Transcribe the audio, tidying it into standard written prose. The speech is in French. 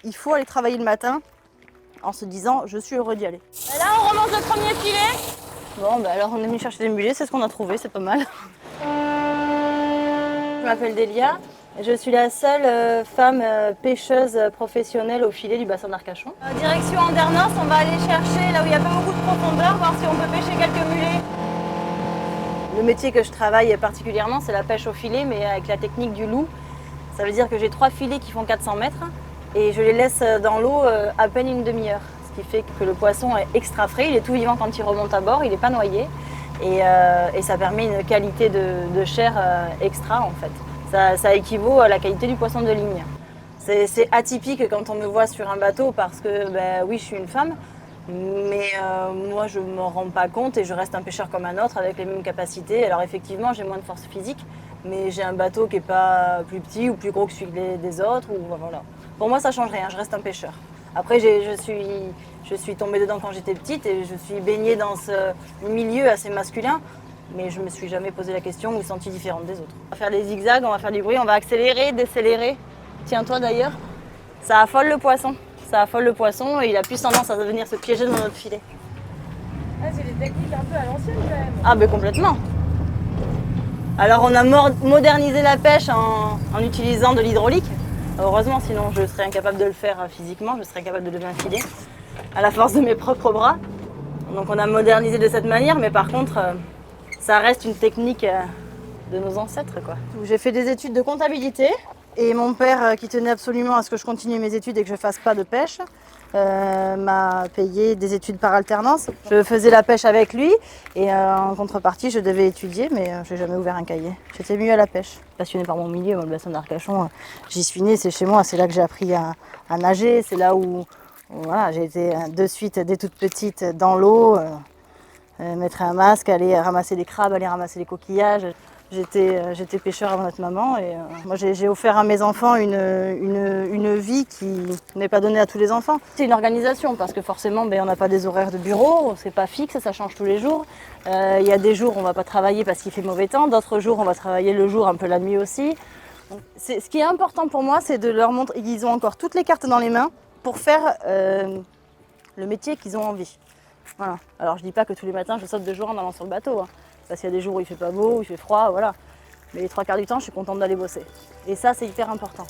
Il faut aller travailler le matin en se disant je suis heureux d'y aller. Et là on remonte le premier filet. Bon bah alors on est venu chercher des mulets, c'est ce qu'on a trouvé, c'est pas mal. Je m'appelle Delia, je suis la seule femme pêcheuse professionnelle au filet du bassin d'Arcachon. Direction Andernos, on va aller chercher là où il n'y a pas beaucoup de profondeur, voir si on peut pêcher quelques mulets. Le métier que je travaille particulièrement, c'est la pêche au filet, mais avec la technique du loup. Ça veut dire que j'ai 3 filets qui font 400 mètres et je les laisse dans l'eau à peine une demi-heure. Ce qui fait que le poisson est extra frais, il est tout vivant quand il remonte à bord, il n'est pas noyé. Et ça permet une qualité de chair extra en fait. Ça équivaut à la qualité du poisson de ligne. C'est atypique quand on me voit sur un bateau parce que ben, oui, je suis une femme, mais moi je ne m'en rends pas compte et je reste un pêcheur comme un autre avec les mêmes capacités. Alors effectivement, j'ai moins de force physique, mais j'ai un bateau qui n'est pas plus petit ou plus gros que celui des autres. Voilà. Pour moi, ça ne change rien, je reste un pêcheur. Après, je suis tombée dedans quand j'étais petite et je suis baignée dans ce milieu assez masculin, mais je ne me suis jamais posé la question ou sentie différente des autres. On va faire des zigzags, on va faire du bruit, on va accélérer, décélérer. Tiens-toi d'ailleurs, ça affole le poisson. Ça affole le poisson et il a plus tendance à venir se piéger dans notre filet. Ah, c'est des techniques un peu à l'ancienne quand même. Ah ben complètement. Alors on a modernisé la pêche en utilisant de l'hydraulique. Heureusement, sinon je serais incapable de le faire physiquement, je serais incapable de lever un filet à la force de mes propres bras. Donc on a modernisé de cette manière, mais par contre, ça reste une technique de nos ancêtres, quoi. J'ai fait des études de comptabilité et mon père, qui tenait absolument à ce que je continue mes études et que je ne fasse pas de pêche, m'a payé des études par alternance. Je faisais la pêche avec lui et en contrepartie, je devais étudier, mais je n'ai jamais ouvert un cahier. J'étais mieux à la pêche. Passionnée par mon milieu, le bassin d'Arcachon, j'y suis née, c'est chez moi, c'est là que j'ai appris à nager, c'est là où voilà, j'ai été de suite, dès toute petite, dans l'eau, mettre un masque, aller ramasser des crabes, aller ramasser des coquillages. J'étais pêcheur avant d'être maman et moi j'ai offert à mes enfants une vie qui n'est pas donnée à tous les enfants. C'est une organisation parce que forcément on n'a pas des horaires de bureau, c'est pas fixe, ça change tous les jours. Il y a des jours où on va pas travailler parce qu'il fait mauvais temps, d'autres jours on va travailler le jour, un peu la nuit aussi. Ce qui est important pour moi, c'est de leur montrer qu'ils ont encore toutes les cartes dans les mains pour faire le métier qu'ils ont envie. Voilà. Alors je dis pas que tous les matins je saute de joie en allant sur le bateau. Hein. Parce qu'il y a des jours où il fait pas beau, où il fait froid, voilà. Mais les 3 quarts du temps, je suis contente d'aller bosser. Et ça, c'est hyper important.